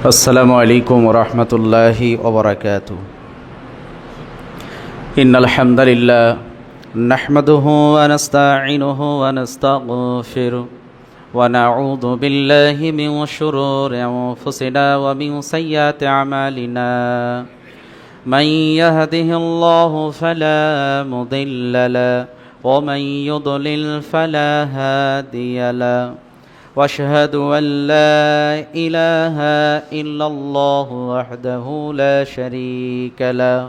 আসসালামু আলাইকুম ওয়া রাহমাতুল্লাহি ওয়া বারাকাতুহু। ইন্নাল হামদালিল্লাহ নাহমাদুহু ওয়া নাস্তাঈনুহু ওয়া নাস্তাগফিরুহু ওয়া নাউযু বিল্লাহি মিন শুরুরি আনফুসিনা ওয়া মিন সাইয়্যাতি আমালিনা। মান ইয়াহদিহিল্লাহু ফালা মুদিল্লা লাহু ওয়া মান ইউদ্লিল ফালা হাদিয়া লাহু। واشهد ان لا اله الا الله وحده لا شريك له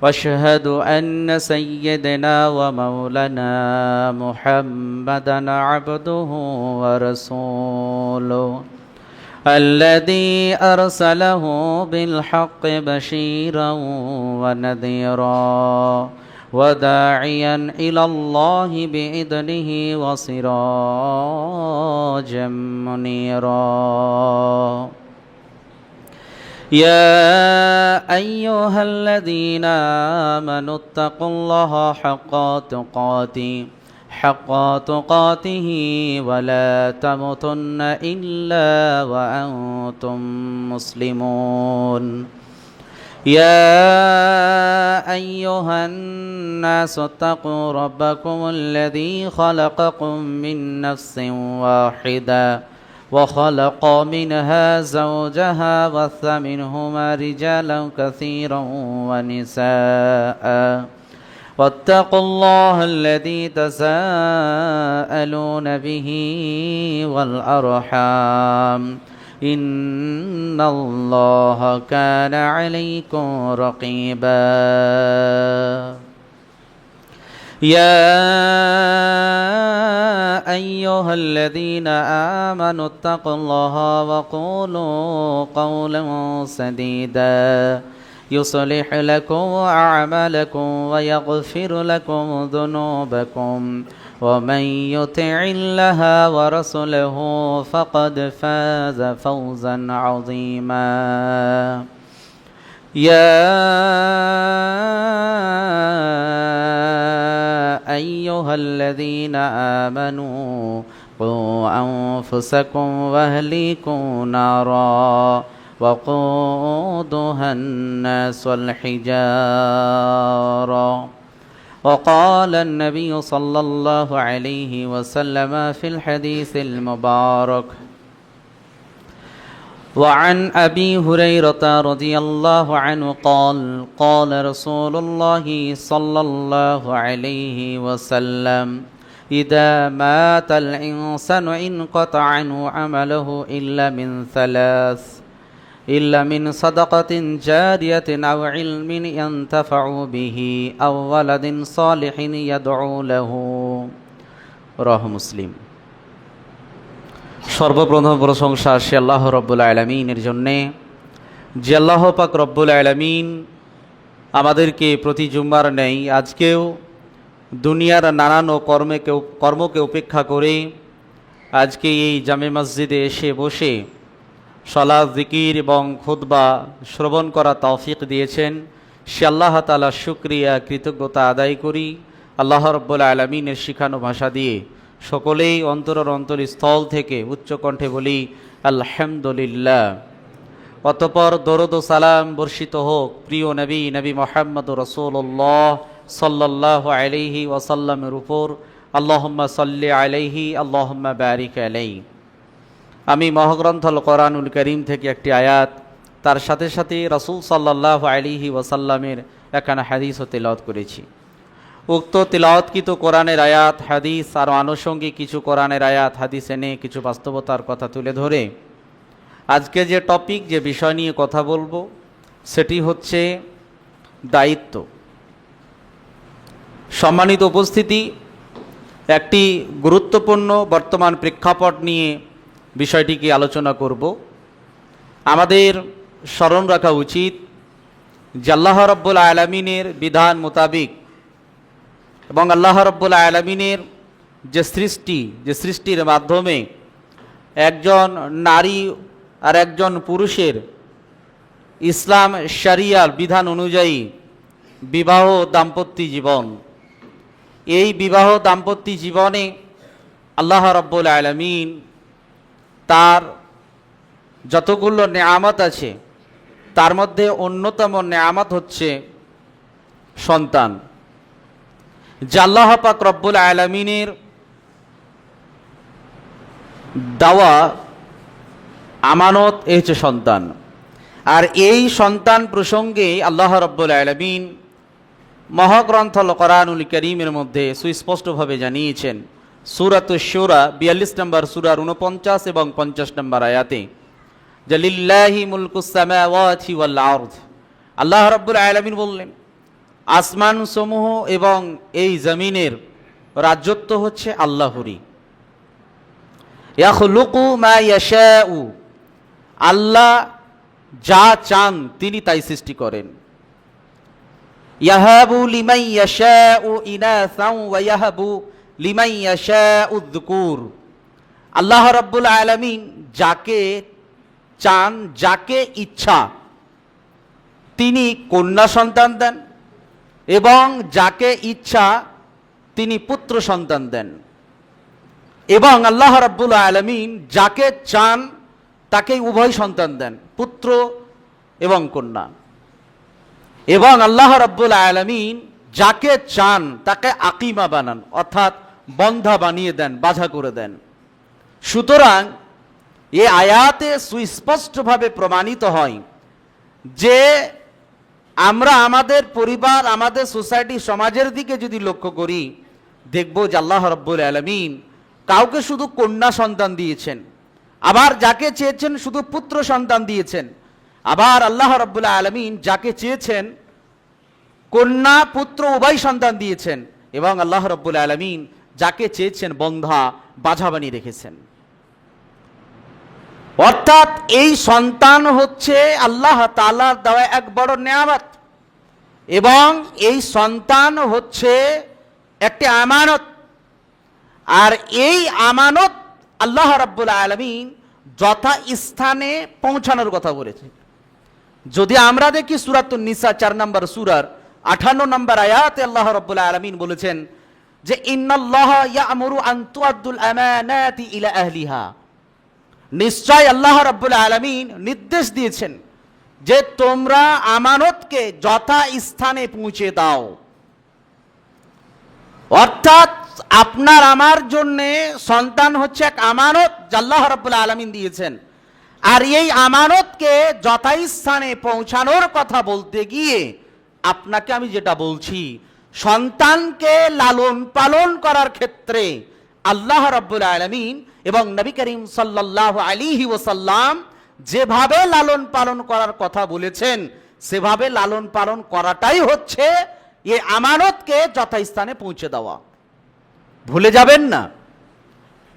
واشهد ان سيدنا ومولانا محمدا عبده ورسوله الذي ارسله بالحق بشيرا ونذيرا وداعيا إلى الله بإذنه وسراجا منيرا. يا أيها الذين آمنوا اتقوا الله حق تقاته ولا تموتن إلا وأنتم مسلمون. يا أيها الناس اتقوا ربكم الذي خلقكم من نفس واحدة وخلق منها زوجها وبث منهما رجالا كثيرا ونساء واتقوا الله الذي تساءلون به والأرحام إن الله كان عليكم رقيبا. يا أيها الذين آمنوا اتقوا الله وقولوا قولا سديدا يصلح لكم أعمالكم ويغفر لكم ذنوبكم ومن يطع الله ورسوله فقد فاز فوزا عظيما. يا أيها الذين آمنوا قوا أنفسكم وأهليكم نارا وقودها الناس والحجارة. وقال النبي صلى الله عليه وسلم في الحديث المبارك: وعن أبي هريرة رضي الله عنه قال: قال رسول الله صلى الله عليه وسلم: إذا مات الإنسان انقطع عنه عمله إلا من ثلاث: إلا من صدقة جارية أو علم ينتفع به أو ولد صالح يدعو له. রাহ মুসলিম। সর্বপ্রথম প্রশংসা সে আল্লাহ রব্বুল আলামিনের জন্যে, যে আল্লাহ পাক রব্বুল আলামিন আমাদেরকে প্রতি জুম্মার নেই আজকেও দুনিয়ার নানান কর্মকে উপেক্ষা করে আজকে এই জামে মসজিদে এসে বসে সালাত, জিকির এবং খুতবা শ্রবণ করা তৌফিক দিয়েছেন। সে আল্লাহ তাআলা শুকরিয়া কৃতজ্ঞতা আদায় করি। আল্লাহ রব্বুল আলামিনের শিখানো ভাষা দিয়ে সকলেই অন্তরস্থল থেকে উচ্চকণ্ঠে বলি আলহামদুলিল্লাহ। অতঃপর দরুদ ও সালাম বর্ষিত হোক প্রিয় নবী মুহাম্মদ রাসূলুল্লাহ সাল্লাল্লাহু আলাইহি ওয়াসাল্লামের উপর। আল্লাহুম্মা সাল্লি আলাইহি আল্লাহুম্মা বারিক আলাইহি। আমি মহাগ্রন্থল কোরআনুল করিম থেকে একটি আয়াত, তার সাথে সাথে রাসূল সাল্লাল্লাহু আলাইহি ওয়াসাল্লামের একখানা হাদিসও তেলাওয়াত করেছি। উক্ত তেলাওয়াতকৃত কোরআনের আয়াত, হাদিস আর আনুষঙ্গিক কিছু কোরআনের আয়াত হাদিস এনে কিছু বাস্তবতার কথা তুলে ধরে আজকে যে টপিক, যে বিষয় নিয়ে কথা বলবো সেটি হচ্ছে দায়িত্ব। সম্মানিত উপস্থিতি, একটি গুরুত্বপূর্ণ বর্তমান প্রেক্ষাপট নিয়ে বিষয়টিকে আলোচনা করব। আমাদের স্মরণ রাখা উচিত যে আল্লাহ রব্বুল আলামিনের বিধান মোতাবিক এবং আল্লাহ রব্বুল আলামিনের যে সৃষ্টির মাধ্যমে একজন নারী আর একজন পুরুষের ইসলাম শরিয়ার বিধান অনুযায়ী বিবাহ দাম্পত্য জীবন, এই বিবাহ দাম্পত্য জীবনে আল্লাহ রাব্বুল আলামিন তার যতগুলো নেয়ামত আছে তার মধ্যে অন্যতম নেয়ামত হচ্ছে সন্তান। যে আল্লাহ পাক রব্বুল আলামিনের দেওয়া আমানত এই হচ্ছে সন্তান। আর এই সন্তান প্রসঙ্গে আল্লাহ রব্বুল আলামিন মহাগ্রন্থ কোরআনুল কারীমের মধ্যে সুস্পষ্টভাবে জানিয়েছেন সূরাতুশ শূরা ৪২ নম্বর সূরার ৪৯ এবং ৫০ নম্বর আয়াতে যে লিল্লাহি মুলকুস সামাওয়াতি ওয়াল আরদ, আল্লাহ রাব্বুল আলামিন বললেন আসমান সমূহ এবং এই জমিনের রাজত্ব হচ্ছে আল্লাহরই। ইয়াখলুকু মা ইয়াশাউ, আল্লাহ যা চান তিনি তাই সৃষ্টি করেন। ইয়াহাবু লিমান ইয়াশাউ ইনাসাও ওয়া ইয়াহাবু লিমান ইয়াশাউ যুকুর, আল্লাহ রাব্বুল আলামিন যাকে চান, যাকে ইচ্ছা তিনি কন্যা সন্তান দেন এবং যাকে ইচ্ছা তিনি পুত্র সন্তান দেন। এবং আল্লাহ রাব্বুল আলামিন যাকে চান তাকে উভয় সন্তান দেন, পুত্র এবং কন্যা। এবং আল্লাহ রাব্বুল আলামিন যাকে চান তাকে আকিমা বানান, অর্থাৎ বন্ধা বানিয়ে দেন, বাঁধা করে দেন। সুতরাং এই আয়াতে সুস্পষ্টভাবে প্রমাণিত হয় যে আমরা আমাদের পরিবার, আমাদের সোসাইটি, সমাজের দিকে যদি লক্ষ্য করি দেখব যে আল্লাহ রাব্বুল আলামিন কাউকে শুধু কন্যা সন্তান দিয়েছেন, আবার যাকে চেয়েছেন শুধু পুত্র সন্তান দিয়েছেন, আবার আল্লাহ রাব্বুল আলামিন যাকে চেয়েছেন কন্যা পুত্র উভয় সন্তান দিয়েছেন, এবং আল্লাহ রাব্বুল আলামিন যাকে চেয়েছেন বন্ধা বাঁধা বানিয়ে রেখেছেন। অর্থাৎ এই সন্তান হচ্ছে আল্লাহ তাআলার দেওয়া এক বড় নেয়ামত, এবং এই সন্তান হচ্ছে একটি আমানত। আর এই আমানত আল্লাহ রাব্বুল আলামিন যথা স্থানে পৌঁছানোর কথা বলেছে। যদি আমরা দেখি সূরাতুন নিসা ৪ নম্বর সূরার ৫৮ নম্বর আয়াতে আল্লাহ রাব্বুল আলামিন বলেছেন যে ইন্নাল্লাহা ইয়া'মুরু আন তুআদ্দুল আমানাতি ইলা আহলিহা, নিশ্চয় আল্লাহ রাব্বুল আলামিন নির্দেশ দিয়েছেন যে তোমরা আমানতকে যথা স্থানে পৌঁছে দাও। অর্থাৎ আপনার আমার জন্য সন্তান হচ্ছে এক আমানত যা আল্লাহ রাব্বুল আলামিন দিয়েছেন। আর এই আমানতকে যথাস্থানে পৌঁছানোর কথা বলতে গিয়ে আপনাকে আমি যেটা বলছি, সন্তানকে লালন পালন করার ক্ষেত্রে আল্লাহ রাব্বুল আলামিন এবং নবী করিম সাল্লাল্লাহু আলাইহি ওয়াসাল্লাম যেভাবে লালন পালন করার কথা বলেছেন সেভাবে লালন পালন করাটাই হচ্ছে এই আমানতকে যথাস্থানে পৌঁছে দেওয়া। ভুলে যাবেন না,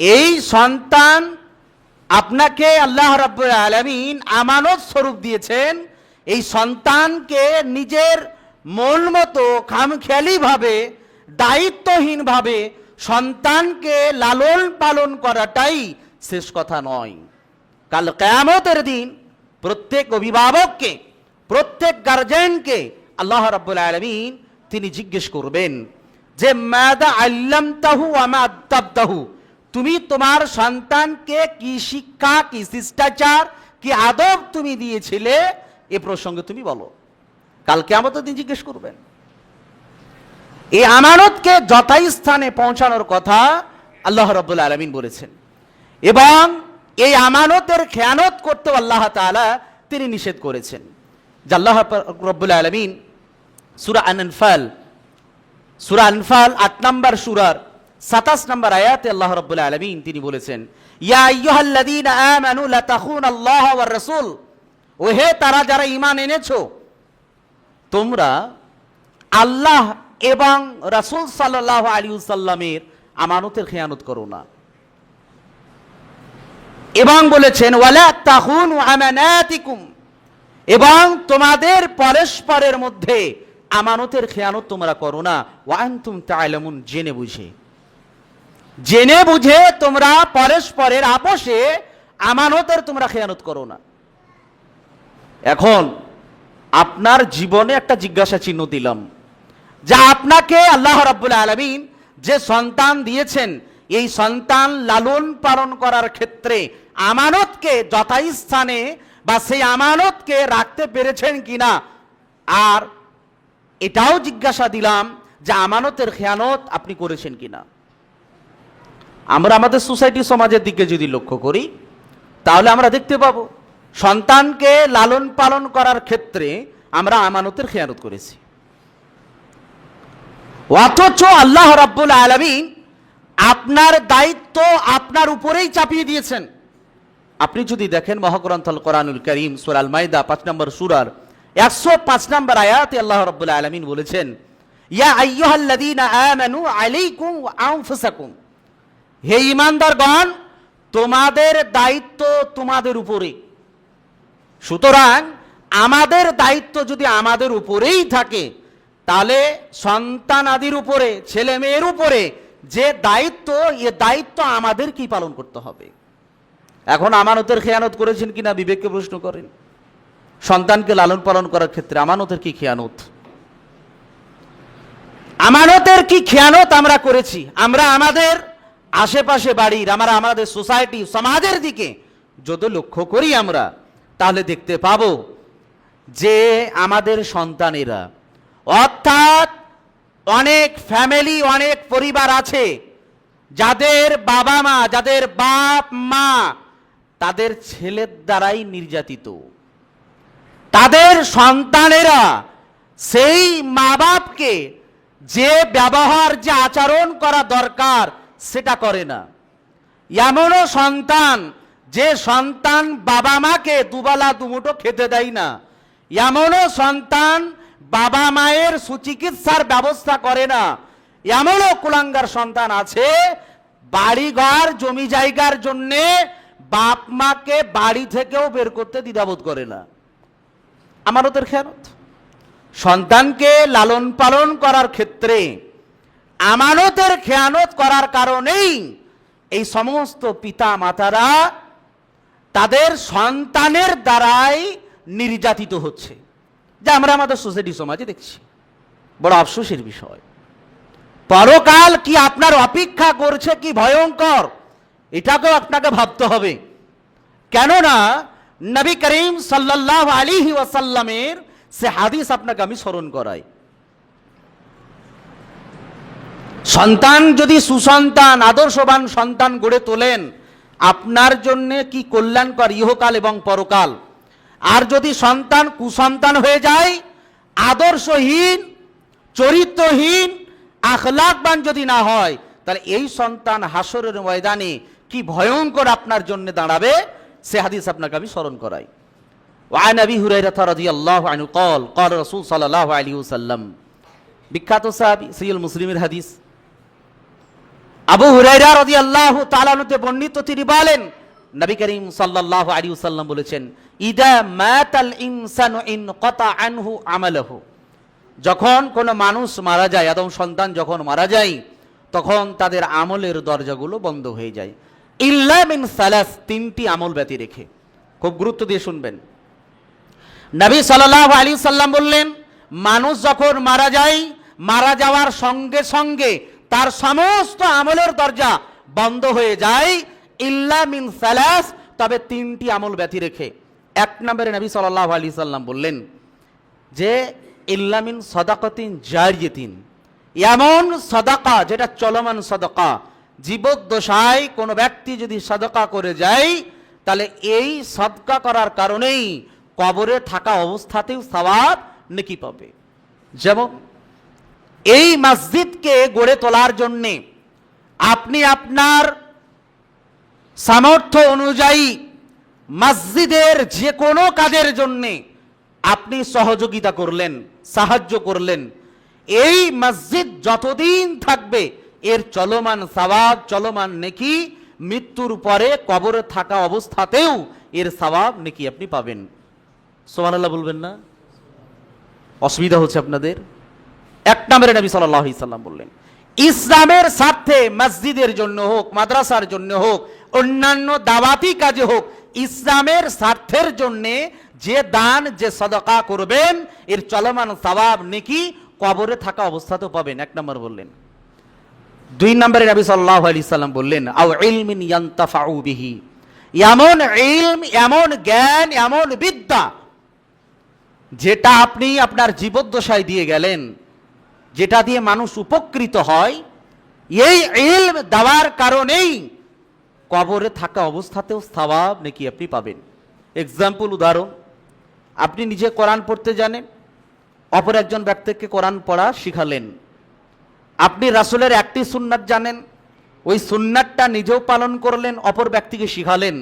এই সন্তান আপনাকে আল্লাহ রাব্বুল আলামিন আমানত স্বরূপ দিয়েছেন। এই সন্তানকে নিজের মন মতো খামখেয়ালিভাবে, দায়িত্বহীনভাবে সন্তানকে লালন পালন করাটাই শেষ কথা নয়। কাল কিয়ামতের দিন প্রত্যেক অভিভাবককে, প্রত্যেক গার্জেনকে আল্লাহ রাব্বুল আলামিন তিনি জিজ্ঞেস করবেন যে মাযা আল্লামতাহু ওয়া মা আদাবতাহু, তুমি তোমার সন্তানকে কি শিক্ষা, কি শিষ্টাচার, কি আদব তুমি দিয়েছিলে, এ প্রসঙ্গে তুমি বলো। কাল কিয়ামতের দিন জিজ্ঞেস করবেন। এই আমানতকে যথাস্থানে পৌঁছানোর কথা আল্লাহ রাব্বুল আলামিন বলেছেন, এবং এই আমানতের খেয়ানত করতে আল্লাহ তাআলা তিনি নিষেধ করেছেন। যে আল্লাহ রাব্বুল আলামিন সূরা আনফাল ৮ নম্বর সূরার ২৭ নম্বর আয়াতে আল্লাহ রাব্বুল আলামিন তিনি বলেছেন ইয়া আইয়ুহাল্লাযীনা আমানু লা তাখুনাল্লাহ ওয়ার রাসূল, ওহে তারা যারা ঈমান এনেছো তোমরা আল্লাহ এবং রাসূল সাল্লাল্লাহু আলাইহি ওয়াসাল্লামের আমানতের খেয়ানত করো না। এবং বলেছেন ওয়ালা তাখুনু আমানাতিকুম, এবং তোমাদের পরস্পরের মধ্যে আমানতের খেয়ানত তোমরা করো না। ওয়া আনতুম তা'লামুন, জেনে বুঝে তোমরা পরস্পরের আপোষে আমানতের তোমরা খেয়ানত করো না। এখন আপনার জীবনে একটা জিজ্ঞাসা চিহ্ন দিলাম যে আপনাকে আল্লাহ রাব্বুল আলামিন যে সন্তান দিয়েছেন এই সন্তান লালন পালন করার ক্ষেত্রে আমানতকে যথাস্থানে বা সেই আমানতকে রাখতে পেরেছেন কিনা, আর এটাও জিজ্ঞাসা দিলাম যে আমানতের খেয়ানত আপনি করেছেন কিনা। আমরা আমাদের সোসাইটি সমাজের দিকে যদি লক্ষ্য করি তাহলে আমরা দেখতে পাবো সন্তানকে লালন পালন করার ক্ষেত্রে আমরা আমানতের খেয়ানত করেছি, অথচ আল্লাহ রাব্বুল আলামিন আপনার দায়িত্ব আপনার উপরেই চাপিয়ে দিয়েছেন। আপনি যদি দেখেন মহাগ্রন্থ আল কোরআনুল কারীম সূরা আল মাইদা 5 নম্বর সূরার 105 নম্বর আয়াতে আল্লাহ রাব্বুল আলামিন বলেছেন, ইয়া আইয়ুহাল্লাযীনা আমানু আলাইকুম ওয়া আনফুসাকুম, হে ঈমানদারগণ তোমাদের দায়িত্ব তোমাদের উপরে। সুতরাং আমাদের দায়িত্ব যদি আমাদের উপরেই থাকে তাহলে সন্তান আদির উপরে, ছেলে মেয়ের উপরে যে দায়িত্ব, এ দায়িত্ব আমাদের কি পালন করতে হবে। এখন আমানতের খেয়ানত করেছেন কিনা বিবেককে প্রশ্ন করেন। সন্তানকে লালন পালন করার ক্ষেত্রে আমানতের কি খেয়ানত, আমানতের কি খেয়ানত আমরা করেছি। আমরা আমাদের আশেপাশে বাড়ির, আমরা আমাদের সোসাইটি সমাজের দিকে যদি লক্ষ্য করি আমরা, তাহলে দেখতে পাবো যে আমাদের সন্তানেরা, অর্থাৎ অনেক ফ্যামিলি, অনেক পরিবার আছে যাদের বাবা মা, যাদের বাপ মা তাদের ছেলের দ্বারাই নির্যাতিত। তাদের সন্তানেরা সেই মা বাপকে যে ব্যবহার, যে আচরণ করা দরকার সেটা করে না। এমনও সন্তান, যে সন্তান বাবা মাকে দুবেলা দুমুঠো খেতে দেয় না। এমনও সন্তান বাবা মায়ের সুচিকিৎসার ব্যবস্থা করে না। এমনও কুলাঙ্গার সন্তান আছে বাড়িঘর জমি জায়গার জন্যে বাপ মাকে বাড়ি থেকেও বের করতে দ্বিধাবোধ করে না। আমানতের খেয়ানত। সন্তানকে লালন পালন করার ক্ষেত্রে আমানতের খেয়ানত করার কারণেই এই সমস্ত পিতা মাতারা তাদের সন্তানের দ্বারাই নির্যাতিত হচ্ছে, যা আমরা আমাদের সোসাইটি সমাজে দেখছি। বড় আফসোসের বিষয়। পরকাল কি আপনার অপেক্ষা করছে, কি ভয়ঙ্কর, এটাকেও আপনাকে ভাবতে হবে। কেননা নবী করিম সাল্লাল্লাহু আলাইহি ওয়াসাল্লামের সে হাদিস আপনাকে আমি স্মরণ করাই। সন্তান যদি সুসন্তান, আদর্শবান সন্তান গড়ে তোলেন, আপনার জন্য কি কল্যাণকর ইহকাল এবং পরকাল। আর যদি সন্তান কুসন্তান হয়ে যায়, আদর্শহীন, চরিত্রহীন, আখলাকবান যদি না হয়, তাহলে এই সন্তান হাসরের ময়দানে কি ভয়ঙ্কর আপনার জন্য দাঁড়াবে, সে হাদিস আপনাকে আমি স্মরণ করাই। وعن أبي هريرة رضي الله عنه قال قال رسول صلى الله عليه وسلم, বিখ্যাত সাহাবী, সহিহ মুসলিমের হাদিস। আবু হুরায়রা রাদিয়াল্লাহু তাআলা আনহু বর্ণিত, তিনি বলেন নবী করিম সাল্লাল্লাহু আলাইহি ওয়াসাল্লাম বলেছেন, ইদা মাতাল ইনসানু ইনকাতা আনহু আমালুহু, যখন কোনো মানুষ মারা যায়, আদম সন্তান যখন মারা যায়, তখন তাদের আমলের দরজাগুলো বন্ধ হয়ে যায়। ইল্লা মিন সালাস, তিনটি আমল ব্যতি রেখে। খুব গুরুত্ব দিয়ে শুনবেন। নবী সাল্লাল্লাহু আলাইহি ওয়াসাল্লাম বললেন, মানুষ যখন মারা যায়, মারা যাওয়ার সঙ্গে সঙ্গে তার সমস্ত আমলের দরজা বন্ধ হয়ে যায়, ইল্লা মিন সালাস, তবে তিনটি আমল ব্যতি রেখে। এক নম্বরে নবী সাল্লাল্লাহু আলাইহি ওয়াসাল্লাম বললেন যে ইল্লা মিন সাদাকাতিন জারিয়াতিন, এমন সাদাকা যেটা চলমান সাদাকা, জীবদ্দশায় কোনো ব্যক্তি যদি সাদাকা করে যায়, তাহলে এই সাদকা করার কারণেই কবরে থাকা অবস্থাতেও সওয়াব নেকি পাবে। যেমন এই মসজিদকে গড়ে তোলার জন্যে আপনি আপনার সামর্থ্য অনুযায়ী মসজিদের যে কোনো কাজের জন্যে আপনি সহযোগিতা করলেন, সাহায্য করলেন, এই মসজিদ যতদিন থাকবে এর চলমান সওয়াব, চলমান নেকি মৃত্যুর পরে কবরে থাকা অবস্থাতেও এর সওয়াব নেকি আপনি পাবেন। সুবহানাল্লাহ বলবেন না? অসুবিধা হচ্ছে আপনাদের? এক নম্বরে নবী সাল্লাল্লাহু আলাইহি সাল্লাম বললেন, ইসলামের স্বার্থে মসজিদের জন্য হোক, মাদ্রাসার জন্য হোক, অন্যান্য দাওয়াতি কাজে হোক, ইসলামের স্বার্থের জন্য যে দান, যে সাদাকা করবেন, এর চলমান সওয়াব নেকি কবরে থাকা অবস্থাতেও পাবেন। এক নম্বর বললেন। দুই নম্বরে নবী সাল্লাল্লাহু আলাইহি সাল্লাম বললেন, আও ইলমিন ইয়ানতাফাউ বিহি, এমন ইলম, এমন জ্ঞান, এমন বিদ্যা যেটা আপনি আপনার জীবদ্দশায় দিয়ে গেলেন, যেটা দিয়ে মানুষ উপকৃত হয়, এই ইলম দেওয়ার কারণেই কবরে থাকা অবস্থাতেও সওয়াব নাকি আপনি পাবেন। এক্সাম্পল, উদাহরণ, আপনি নিজে কোরআন পড়তে জানেন, অপর একজন ব্যক্তিকে কোরআন পড়া শিখালেন। আপনি রাসূলের একটি সুন্নাত জানেন, ওই সুন্নাতটা নিজেও পালন করলেন, অপর ব্যক্তিকে শিখালেন।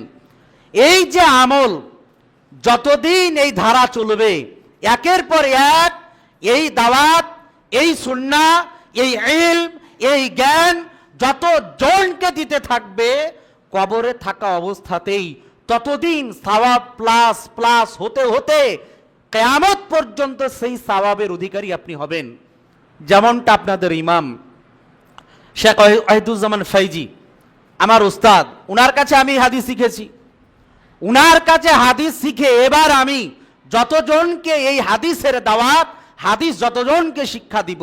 এই যে আমল, যতদিন এই ধারা চলবে, একের পর এক এই দাওয়াত, এই সুন্নাহ, এই ইলম, এই জ্ঞান যত জনকে দিতে থাকবে, কবরে থাকা অবস্থাতেই ততদিন সওয়াব প্লাস প্লাস হতে হতে কিয়ামত পর্যন্ত সেই সওয়াবের অধিকারী আপনি হবেন। যেমনটা আপনাদের ইমাম শেখ ওয়াহিদুজ্জামান ফৈজি, আমার উস্তাদ, উনার কাছে আমি হাদিস শিখেছি। উনার কাছে হাদিস শিখে এবার আমি যতজনকে এই হাদিসের দাওয়াত, হাদিস যতজনকে শিক্ষা দিব,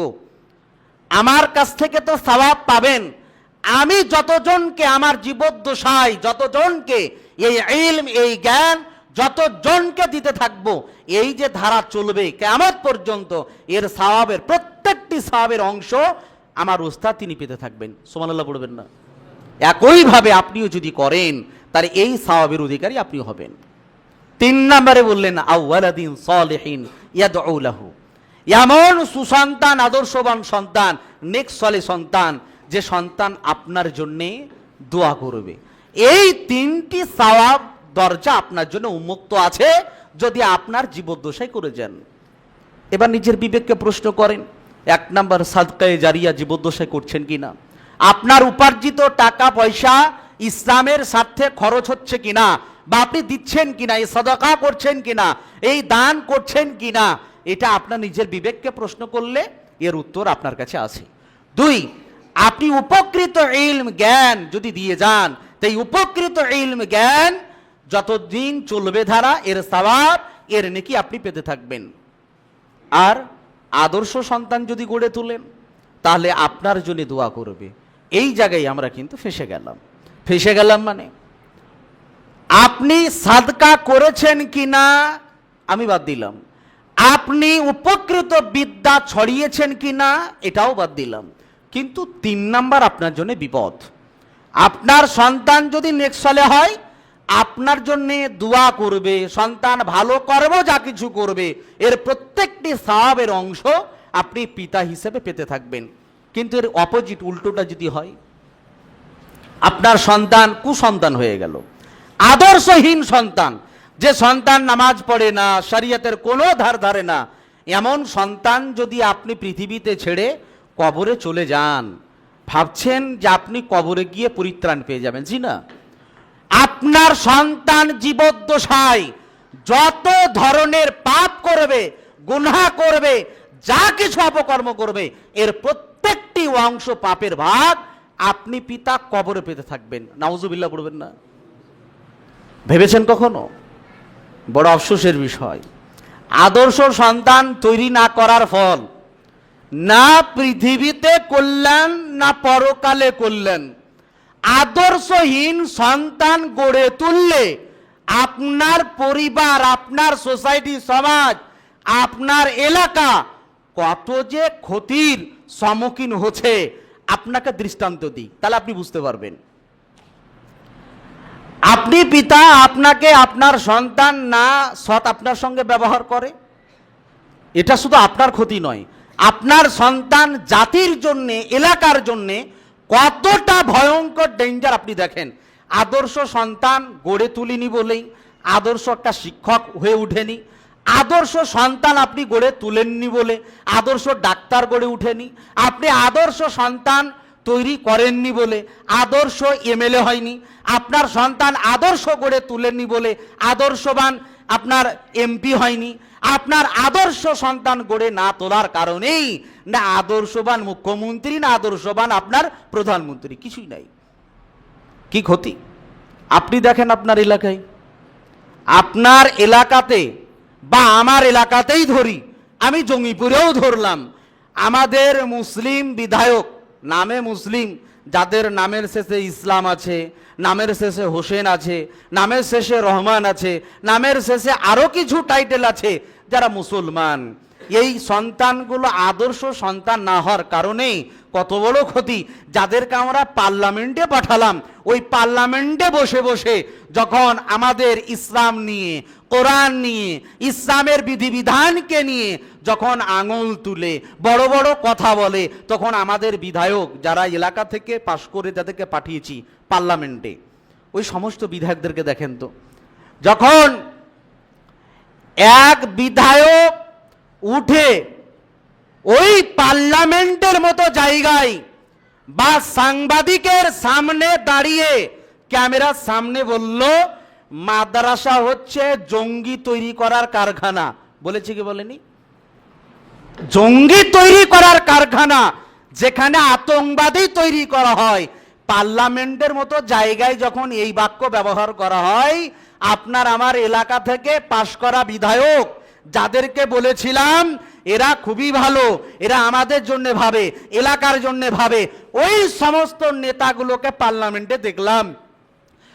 আমার কাছ থেকে তো সওয়াব পাবেন। আমি যতজনকে আমার জীবদ্দশায় যতজনকে এই ইলম, এই জ্ঞান যতজনকে দিতে থাকবো, এই যে ধারা চলবে কিয়ামত পর্যন্ত, এর সওয়াবের প্রত্যেকটি সওয়াবের অংশ আমার উস্তাদ তিনি পেতে থাকবেন। সুবহানাল্লাহ পড়বেন না? একইভাবে আপনিও যদি করেন, তাহলে এই সওয়াবের অধিকারী আপনি হবেন। 3 নম্বরে বললেন আওয়ালাদিন সালিহিন ইয়াদউ লাহু, এমন সুসন্তান, আদর্শবান সন্তান, নেক সালেহ সন্তান, যে সন্তান আপনার জন্যে দোয়া করবে। এই 3টি সওয়াব দরজা আপনার জন্য উন্মুক্ত আছে যদি আপনার জীবদ্দশায় করে যান। এবার নিজের বিবেককে প্রশ্ন করেন, 1 নম্বর সাদকায়ে জারিয়া জীবদ্দশায় করছেন কিনা? আপনার উপার্জিত টাকা পয়সা ইসলামের স্বার্থে খরচ হচ্ছে কিনা, বা আপনি দিচ্ছেন কিনা, এই সাদাকা করছেন কিনা, এই দান করছেন কিনা, এটা আপনার নিজের বিবেককে প্রশ্ন করলে এর উত্তর আপনার কাছে আছে। 2, আপনি উপকৃত ইলম জ্ঞান যদি দিয়ে যান, তাই উপকৃত ইলম জ্ঞান যতদিন চলবে ধারা, এর সওয়াব, এর নেকি আপনি পেতে থাকবেন। আর আদর্শ সন্তান যদি গড়ে তোলেন, তাহলে আপনার জন্য দোয়া করবে। এই জায়গায় আমরা কিন্তু ফেঁসে গেলাম। মানে আপনি সাদকা করেছেন কিনা আমি বাদ দিলাম, আপনি উপকৃত বিদ্যা ছড়িয়েছেন কিনা এটাও বাদ দিলাম, কিন্তু 3 নাম্বার আপনার জন্য বিপদ। আপনার সন্তান যদি নেক সালেহ হয়, আপনার জন্য দোয়া করবে, সন্তান ভালো কর্ম যা কিছু করবে, এর প্রত্যেকটি সওয়াবের অংশ আপনি পিতা হিসেবে পেতে থাকবেন। কিন্তু এর অপোজিট, উল্টোটা যদি হয়, আপনার সন্তান কুসন্তান হয়ে গেল, আদর্শহীন সন্তান, যে সন্তান নামাজ পড়ে না, শরীয়তের কোনো ধার ধারে না, এমন সন্তান যদি আপনি পৃথিবীতে ছেড়ে কবরে চলে যান, ভাবছেন যে আপনি কবরে গিয়ে পরিত্রাণ পেয়ে যাবেন? জি না। আপনার সন্তান জীবদ্দশায় যত ধরনের পাপ করবে, গুনাহ করবে, যা কিছু অপকর্ম করবে, এর প্রত্যেকটি অংশ পাপের ভাগ আপনি পিতা কবরে পেতে থাকবেন। নাউজুবিল্লাহ পড়বেন না? ভেবেছেন কখনো? বড় আফসোসের বিষয়, আদর্শ সন্তান তৈরি না করার ফল, না পৃথিবীতে কল্যাণ না পরকালে কল্যাণ। আদর্শহীন সন্তান গড়ে তুললে আপনার পরিবার, আপনার সোসাইটি, সমাজ, আপনার এলাকা কত যে ক্ষতির সম্মুখীন হচ্ছে, আপনাকে দৃষ্টান্ত দিই, তাহলে আপনি বুঝতে পারবেন। আপনি পিতা, আপনাকে আপনার সন্তান না সৎ আপনার সঙ্গে ব্যবহার করে, এটা শুধু আপনার ক্ষতি নয়, আপনার সন্তান জাতির জন্যে, এলাকার জন্যে কতটা ভয়ঙ্কর ডেঞ্জার আপনি দেখেন। আদর্শ সন্তান গড়ে তুলিনি বলেই আদর্শ একটা শিক্ষক হয়ে উঠেনি, আদর্শ সন্তান আপনি গড়ে তুলেননি বলে আদর্শ ডাক্তার গড়ে উঠেনি, আপনি আদর্শ সন্তান তৈরি করেননি বলে আদর্শ এমএলএ হয়নি, আপনার সন্তান আদর্শ গড়ে তুলেননি বলে আদর্শবান আপনার এমপি হয়নি, আপনার আদর্শ সন্তান গড়ে না তোলার কারণেই না আদর্শবান মুখ্যমন্ত্রী, না আদর্শবান আপনার প্রধানমন্ত্রী, কিছুই নাই। কি ক্ষতি আপনি দেখেন আপনার এলাকায়, আপনার এলাকাতে বা আমার এলাকাতেই ধরি, আমি জঙ্গিপুরেও ধরলাম, আমাদের মুসলিম বিধায়ক, নামে মুসলিম, যাদের নামের শেষে ইসলাম আছে, নামের শেষে হোসেন আছে, নামের শেষে রহমান আছে, নামের শেষে আরো কিছু টাইটেল আছে, যারা মুসলমান। এই সন্তানগুলো আদর্শ সন্তান না হওয়ার কারণে কত বড় ক্ষতি। যাদেরকে আমরা পার্লামেন্টে পাঠালাম, ওই পার্লামেন্টে বসে বসে যখন আমাদের ইসলাম নিয়ে, কোরআন নিয়ে, ইসলামের বিধিবিধানকে নিয়ে যখন আঙুল তুলে বড় বড় কথা বলে, তখন আমাদের বিধায়ক যারা এলাকা থেকে পাশ করে যাদেরকে পাঠিয়েছি পার্লামেন্টে, ওই সমস্ত বিধায়কদেরকে দেখেন তো, যখন এক বিধায়ক উঠে ওই পার্লামেন্টের মতো জায়গায় বা সাংবাদিকের সামনে দাঁড়িয়ে ক্যামেরার সামনে বলল মাদ্রাসা হচ্ছে জঙ্গি তৈরি করার কারখানা, বলেছে কি বলেনি? জঙ্গি তৈরি করার কারখানা, যেখানে আতঙ্কবাদী তৈরি করা হয়। পার্লামেন্টের মতো জায়গায় যখন এই বাক্য ব্যবহার করা হয়, আপনার আমার এলাকা থেকে পাশ করা বিধায়ক যাদেরকে বলেছিলাম এরা খুবই ভালো, এরা আমাদের জন্য ভাবে, এলাকার জন্য ভাবে, ওই সমস্ত নেতাগুলোকে পার্লামেন্টে দেখলাম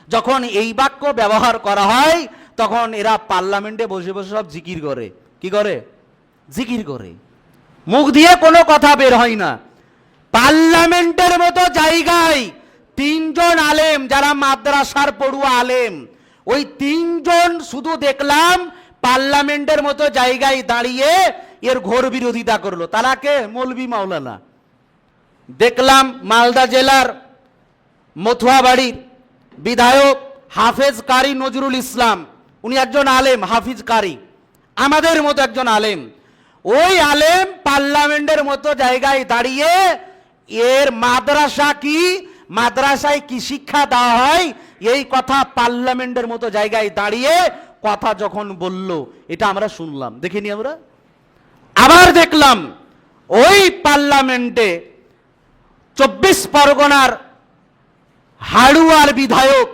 যখন এই বাক্য ব্যবহার করা হয়, তখন এরা পার্লামেন্টে বসে বসে সব জিকির করে। কি করে? জিকির করে, মুখ দিয়ে কোনো কথা বের হয় না। পার্লামেন্টের মতো জায়গায় তিনজন আলেম, যারা মাদ্রাসার পড়ুয়া আলেম, ওই তিনজন শুধু দেখলাম পার্লামেন্টের মতো জায়গায় দাঁড়িয়ে এর ঘোর বিরোধিতা করলো। তারা কে? মৌলভী মাওলানা। দেখলাম মালদা জেলার মথুয়াবাড়ির বিধায়ক হাফেজ কারি নজরুল ইসলাম, উনি একজন আলেম, হাফিজ কারি, আমাদের মতো একজন আলেম। ওই আলেম পার্লামেন্টের মতো জায়গায় দাঁড়িয়ে এর মাদ্রাসা কি, মাদ্রাসায় কি শিক্ষা দেওয়া হয়, এই কথা পার্লামেন্টের মতো জায়গায় দাঁড়িয়ে কথা যখন বলল, এটা আমরা শুনলাম, দেখিনি আমরা। আবার দেখলাম ওই পার্লামেন্টে 24 পরগনার হাড়ুয়ার বিধায়ক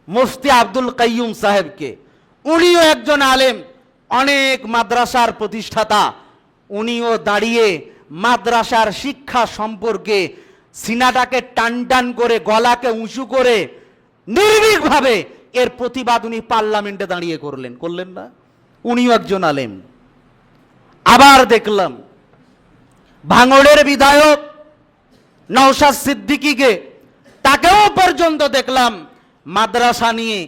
মুফতি আব্দুল কাইয়ুম সাহেবকে, উনিও একজন আলেম, অনেক মাদ্রাসার প্রতিষ্ঠাতা, উনিও দাঁড়িয়ে মাদ্রাসার শিক্ষা সম্পর্কে সিনাটাকে টান টান করে, গলাকে উঁচু করে নির্ভীকভাবে এর প্রতিবাদ উনি পার্লামেন্টে দাঁড়িয়ে করলেন না? উনিও একজন আলেম। আবার দেখলাম ভাঙড়ের বিধায়ক নওশাদ সিদ্দিকীকে, তাকেও পর্যন্ত দেখলাম মাদ্রাসা নিয়ে,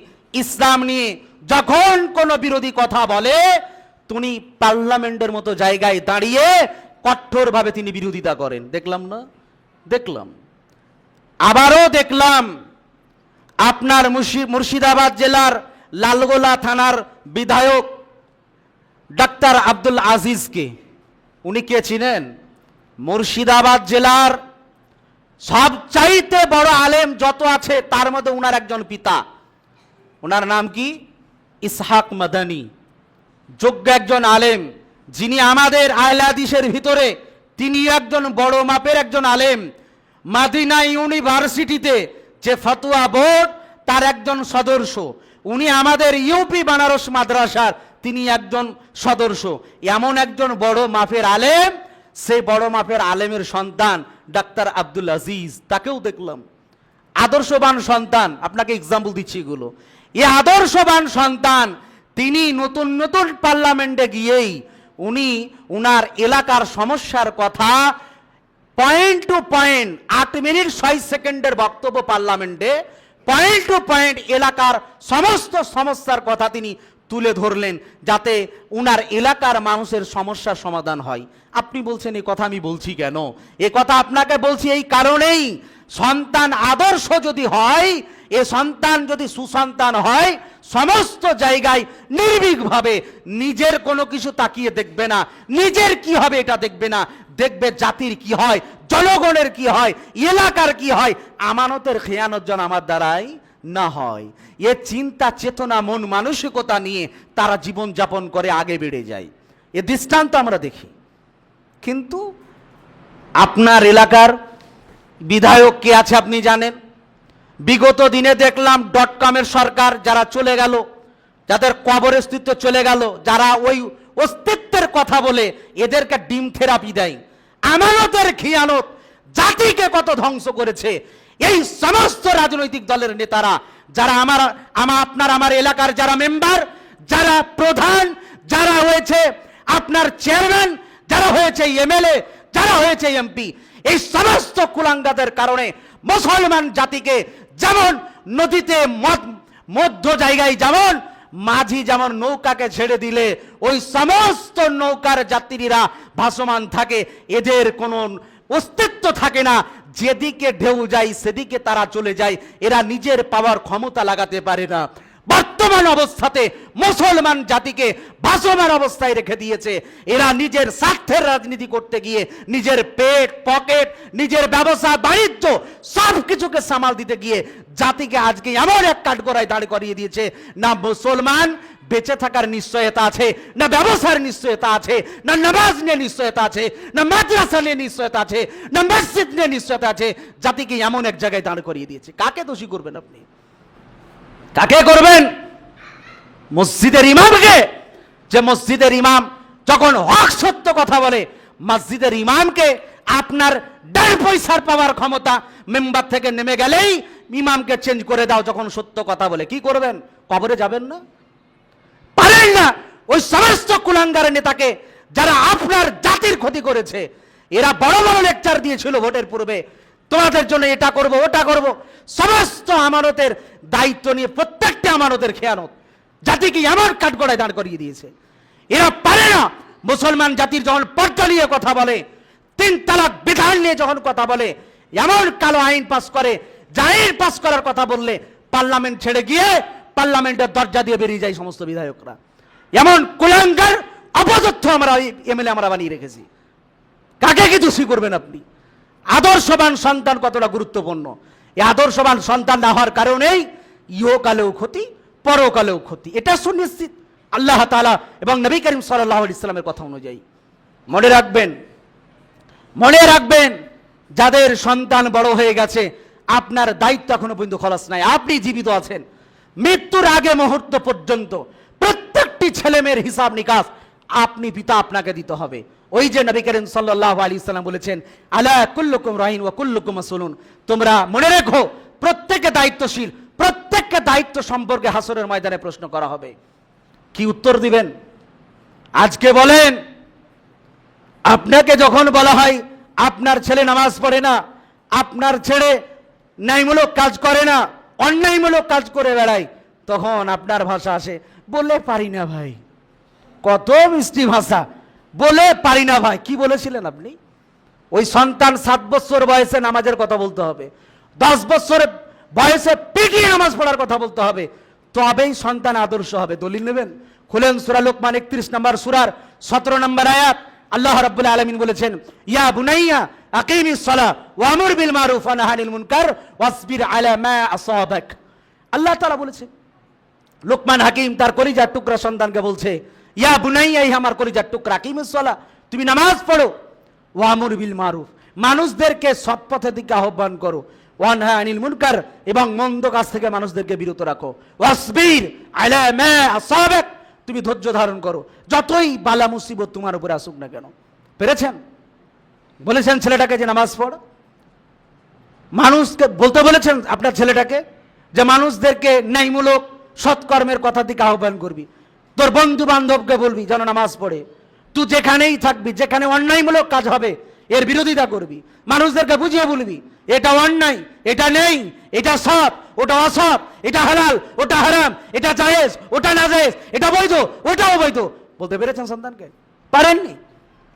ইসলাম নিয়ে যখন কোনো বিরোধী কথা বলে, তিনি পার্লামেন্টের মতো জায়গায় দাঁড়িয়ে কঠোরভাবে তিনি বিরোধিতা করেন। দেখলাম না? দেখলাম। আবারও দেখলাম আপনার মুর্শিদাবাদ জেলার লালগোলা থানার বিধায়ক ডাক্তার আব্দুল আজিজকে। উনি কে চিনেন? মুর্শিদাবাদ জেলার সবচাইতে বড় আলেম যত আছে তার মধ্যে উনার একজন পিতা, ওনার নাম কি? ইসহাক মাদানী, যোগ্য একজন আলেম, যিনি আমাদের আহলে হাদিসের ভিতরে তিনি একজন বড় মাপের একজন আলেম। মাদিনা ইউনিভার্সিটিতে যে ফতোয়া বোর্ড, তার একজন সদস্য, উনি আমাদের ইউপি বানারস মাদ্রাসার তিনি একজন সদস্য। এমন একজন বড় মাপের আলেম, সেই বড় মাপের আলেমের সন্তান ডাক্তার আব্দুল আজিজ, তাকেও দেখলাম। আদর্শবান সন্তান, আপনাকে এক্সাম্পল দিচ্ছি এগুলো। এই আদর্শবান সন্তান তিনি নতুন নতুন পার্লামেন্টে গিয়েই উনি উনার এলাকার সমস্যার কথা পয়েন্ট টু পয়েন্ট, 8 মিনিট 6 সেকেন্ডের বক্তব্য পার্লামেন্টে, পয়েন্ট টু পয়েন্ট এলাকার সমস্ত সমস্যার কথা তিনি তুলে ধরলেন, যাতে উনার এলাকার মানুষের সমস্যার সমাধান হয়। আপনি বলছেন এই কথা আমি বলছি কেন? এ কথা আপনাকে বলছি এই কারণেই, সন্তান আদর্শ যদি হয়, এ সন্তান যদি সুসন্তান হয়, সমস্ত জায়গায় নির্ভীকভাবে নিজের কোনো কিছু তাকিয়ে দেখবে না, নিজের কি হবে এটা দেখবে না, দেখবে জাতির কি হয়, জনগণের কি হয়, এলাকার কি হয়, আমানতের খেয়ানত যেন আমার দ্বারাই না হয়। এ চিন্তা চেতনা মন মানসিকতা নিয়ে তারা জীবন যাপন করে আগে বেড়ে যায়। এ দৃষ্টান্ত আমরা দেখি। কিন্তু আপনার এলাকার বিধায়ক কে আছে আপনি জানেন? বিগত দিনে দেখলাম .com-এর সরকার, যারা চলে গেল, যাদের কবর অস্তিত্ব চলে গেল, যারা ওই অস্তিত্বের কথা বলে এদেরকে ডিম থেরাপি দেয়, আমানতের খিয়ানত জাতিকে কত ধ্বংস করেছে। এই সমস্ত রাজনৈতিক দলের নেতারা, যারা আমার এলাকার যারা মেম্বার, যারা প্রধান, যারা হয়েছে আপনার চেয়ারম্যান, যারা হয়েছে এমএলএ, যারা হয়েছে এমপি, এই সমস্ত কুলাঙ্গাদের কারণে মুসলমান জাতিকে যেমন নদীতে মধ্য জায়গায় যেমন মাঝি যেমন নৌকাকে ছেড়ে দিলে ওই সমস্ত নৌকার যাত্রীরা ভাসমান থাকে, এদের কোনো অস্তিত্ব থাকে না, যেদিকে ঢেউ যায় সেদিকে তারা চলে যায়, এরা নিজের পাওয়ার ক্ষমতা লাগাতে পারে না। বর্তমান অবস্থাতে মুসলমান জাতিকে ভাসমান অবস্থায় রেখে দিয়েছে। এরা নিজের স্বার্থের রাজনীতি করতে গিয়ে নিজের পেট পকেট, নিজের ব্যবসা বাণিজ্য সব কিছুকে সামাল দিতে গিয়ে জাতিকে আজকে এমন এক কাঠগড়ায় দাঁড় করিয়ে দিয়েছে, না মুসলমান বেঁচে থাকার নিশ্চয়তা আছে, না ব্যবসার নিশ্চয়তা আছে, না নামাজ নিয়ে নিশ্চয়তা আছে, না মাদ্রাসা নিয়ে নিশ্চয়তা আছে, না মসজিদ নিয়ে নিশ্চয়তা আছে। জাতিকে এমন এক জায়গায় দাঁড় করিয়ে দিয়েছে। কাকে দোষী করবেন আপনি? কাকে করবেন? মসজিদের ইমামকে। যে মসজিদের ইমাম যখন হক সত্য কথা বলে, মসজিদের ইমামকে আপনার 1.5 পয়সার পাওয়ার ক্ষমতা মেম্বার থেকে নেমে গেলেই ইমামকে চেঞ্জ করে দাও যখন সত্য কথা বলে, কি করবেন? কবরে যাবেন না? পারেন না। ওই সমস্ত কুলাঙ্গার নেতাকে যারা আপনার জাতির ক্ষতি করেছে, এরা বড় বড় লেকচার দিয়েছিল ভোটের পূর্বে, তোমাদের জন্য এটা করব ওটা করব, সমস্ত আমানতের দায়িত্ব নিয়ে প্রত্যেকটা আমানতের খেয়ানত জাতিকে এমন কাঠগড়ায় দাঁড় করিয়ে দিয়েছে। এরা পারে না। মুসলমান জাতির যখন পর্দা নিয়ে কথা বলে, 3 তালাক বিধান নিয়ে যখন কথা বলে, এমন কালো আইন পাস করে, যে আইন পাস করার কথা বললে পার্লামেন্ট ছেড়ে গিয়ে পার্লামেন্টের দরজা দিয়ে বেরিয়ে যায় সমস্ত বিধায়করা। এমন কুলাঙ্গার অপযথ্য আমরা এমএলএ আমরা বানিয়ে রেখেছি। কাকে কি দোষী করবেন আপনি? আদর্শবান সন্তান কতটা গুরুত্বপূর্ণ। এই আদর্শবান সন্তান না হওয়ার কারণেই ইহকালেও ক্ষতি, পরকালেও ক্ষতি, এটা সুনিশ্চিত আল্লাহ তাআলা এবং নবী করিম সাল্লাল্লাহু আলাইহি ওয়াসাল্লামের কথা অনুযায়ী। মনে রাখবেন, মনে রাখবেন, যাদের সন্তান বড় হয়ে গেছে, আপনার দায়িত্ব এখনো পর্যন্ত খলাস নাই। আপনি জীবিত আছেন, মৃত্যুর আগে মুহূর্ত পর্যন্ত প্রত্যেকটি ছেলেমেয়ের হিসাব নিকাশ আপনি পিতা আপনাকে দিতে হবে। ওই যে নবী করিম সাল্লাল্লাহু আলাইহি ওয়াসাল্লাম বলেছেন, আলা কুল্লুকুম রাইন ওয়া কুল্লুকুম মাসউলুন, তোমরা মনে রেখো প্রত্যেকে দায়িত্বশীল, প্রত্যেককে দায়িত্ব সম্পর্কে হাসরের ময়দানে প্রশ্ন করা হবে। কি উত্তর দিবেন? আজকে বলেন, আপনাকে যখন বলা হয় আপনার ছেলে নামাজ পড়ে না, আপনার ছেলে ন্যায়মূলক কাজ করে না, অন্যায়মূলক কাজ করে বেড়ায়, তখন আপনার ভাষা আসে, বলে পারি না ভাই। কত মিষ্টি ভাষা, বলে পারি না ভাই। কি বলেছিলেন আপনি? ওই সন্তান 7 বছর বয়সে নামাজের কথা বলতে হবে, 10 বছর বয়সে পিটিয়ে নামাজ পড়ার কথা বলতে হবে, তবেই সন্তান আদর্শ হবে। দলিল নেবেন? খুলেন সূরা লোকমান 31 নম্বর সূরার 17 নম্বর আয়াত। আল্লাহ রাব্বুল আলামিন বলেছেন, ইয়া বুনাইয়া আকিমিস সালাহ ওয়া আমুর বিল মারুফ ওয়া নাহি আনিল মুনকার ওয়াসবির আলা মা আসাবাক। আল্লাহ তাআলা বলেছেন, লোকমান হাকিম তার কলিজার টুকরা সন্তানকে বলছে, ইয়া বুনাইয়া, এই আমার কলিজার টুকরা, আকিমিস সালাহ, তুমি নামাজ পড়ো, ওয়া আমুর বিল মারুফ, মানুষদেরকে সৎ পথের দিকে আহ্বান করো, ওয়া নাহি আনিল মুনকার, এবং মন্দ কাজ থেকে মানুষদেরকে বিরত রাখো, ওয়াসবির আলা মা আসাবাক, তুমি ধৈর্য ধারণ করো যতই বালা মুসিবত তোমার উপরে আসুক না কেন। পেরেছেন? বলেছেন ছেলেটাকে যে নামাজ পড়, মানুষকে বলতে বলেছেন আপনার ছেলেটাকে যে মানুষদেরকে ন্যায়মূলক সৎকর্মের কথা দিকে আহ্বান করবি, তোর বন্ধু বান্ধবকে বলবি যেন নামাজ পড়ে, তুই যেখানেই থাকবি, যেখানে অন্যায়মূলক কাজ হবে এর বিরোধিতা করবি, মানুষদেরকে বুঝিয়ে বলবি এটা অন্যায়, এটা নেই, এটা সৎ, ওটা অসৎ, এটা হালাল, ওটা হারাম, এটা জায়েজ, ওটা নাজায়েজ, এটা বৈধ, ওটা অবৈধ। বলতে পেরেছেন সন্তানকে? পারেননি।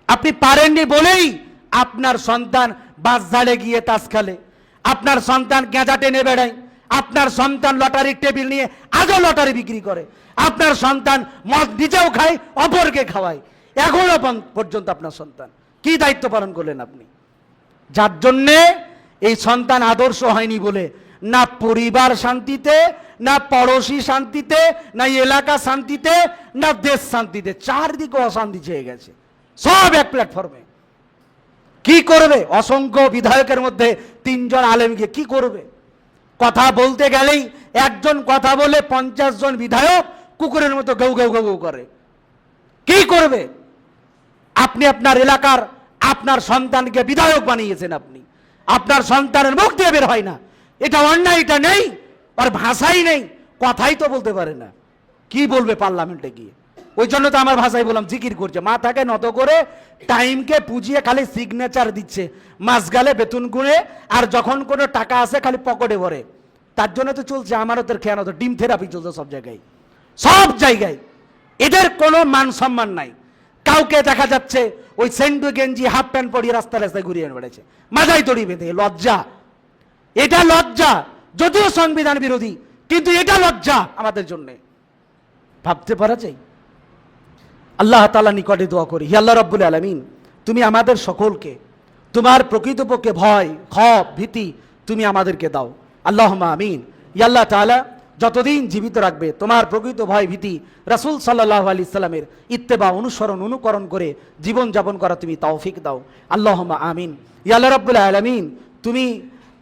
আপনি পারেননি বলেই আপনার সন্তান বাজারে গিয়ে তাস খেলে, আপনার সন্তান গেঁজা টেনে বেড়ায়, আপনার সন্তান লটারির টেবিল নিয়ে আজও লটারি বিক্রি করে, আপনার সন্তান মদ নিজেও খায়, অপরকে খাওয়ায়, এখনো পর্যন্ত আপনার সন্তান কি দায়িত্ব পালন করলেন আপনি? যার জন্যে এই সন্তান আদর্শ হয়নি বলে না পরিবার শান্তিতে, না পড়োশি শান্তিতে, না এলাকা শান্তিতে, না দেশ শান্তিতে, চারদিকে অশান্তি চেয়ে গেছে, সব এক প্ল্যাটফর্মে। কি করবে? অসংখ্য বিধায়কের মধ্যে 3 জন আলেম গিয়ে কি করবে? কথা বলতে গেলেই একজন কথা বলে 50 জন বিধায়ক কুকুরের মতো গৌ গৌ গৌ করে। কি করবে? আপনি আপনার এলাকার আপনার সন্তানকে বিধায়ক বানিয়েছেন, আপনি আপনার সন্তানের মুখ দিয়ে বের হয় না, এটা অন্যায়, এটা নেই, আর ভাষাই নেই, কথাই তো বলতে পারে না, কি বলবে পার্লামেন্টে গিয়ে? ওই জন্য তো আমার ভাষায় বললাম জিকির করছে, মাথাকে নত করে টাইমকে পুজিয়ে খালি সিগনেচার দিচ্ছে, মাস গেলে বেতন গুঁড়ে, আর যখন কোনো টাকা আসে খালি পকেটে ভরে। তার জন্য তো চলছে আমারতের খেয়ানত, ডিম থেরাপি চলছে সব জায়গায়, সব জায়গায়। এদের কোনো মান সম্মান নাই। কাউকে দেখা যাচ্ছে ওই সেন্ডু গেঞ্জি হাফ প্যান্ট পরিয়ে রাস্তায় রাস্তায় ঘুরিয়ে বেড়েছে, মাথায় দড়ি বেঁধে। লজ্জা, এটা লজ্জা, যদিও সংবিধান বিরোধী, কিন্তু এটা লজ্জা আমাদের জন্য। ভাবতে পারা যায়? আল্লাহ তাআলা নিকটে দোয়া করি, হে আল্লাহ রাব্বুল আলামিন, তুমি আমাদের সকলকে তোমার প্রকৃতপক্ষে ভয়, খফ, ভীতি তুমি আমাদেরকে দাও। আল্লাহুম্মা আমিন। ইয়া আল্লাহ তাআলা যতদিন জীবিত রাখবে তোমার প্রকৃত ভয়, ভীতি রাসূল সাল্লাল্লাহু আলাইহি সাল্লামের ইত্তেবা, অনুসরণ, অনুকরণ করে জীবন যাপন করা তুমি তৌফিক দাও। আল্লাহুম্মা আমিন। ইয়া আল্লাহ রাব্বুল আলামিন, তুমি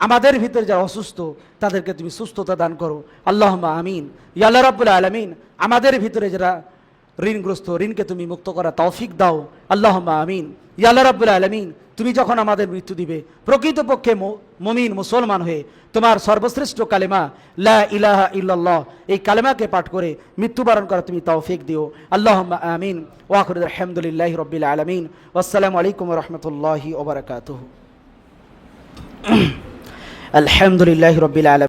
আমাদের ভিতরে যারা অসুস্থ তাদেরকে তুমি সুস্থতা দান করো। আল্লাহুম্মা আমিন। ইয়া আল্লাহ রাব্বুল আলামিন, আমাদের ভিতরে যারা ঋণগ্রস্ত, ঋণকে তুমি মুক্ত করা তৌফিক দাও। আল্লাহুম্মা আমিন। ইয়া আল্লাহ রাব্বুল আলামিন, তুমি যখন আমাদের মৃত্যু দিবে প্রকৃতপক্ষে মুমিন মুসলমান হয়ে তোমার সর্বশ্রেষ্ঠ কালেমা লা ইলাহা ইল্লাল্লাহ, এই কালেমাকে পাঠ করে মৃত্যুবরণ করা তুমি তৌফিক দিও। আল্লাহুম্মা আমিন। ওয়া আখিরু আলহামদুলিল্লাহি রাব্বিল আলামিন। ওয়াসসালামু আলাইকুম ওয়া রাহমাতুল্লাহি ওয়া বারাকাতুহু। আলহামদুলিল্লাহি রাব্বিল আলামিন।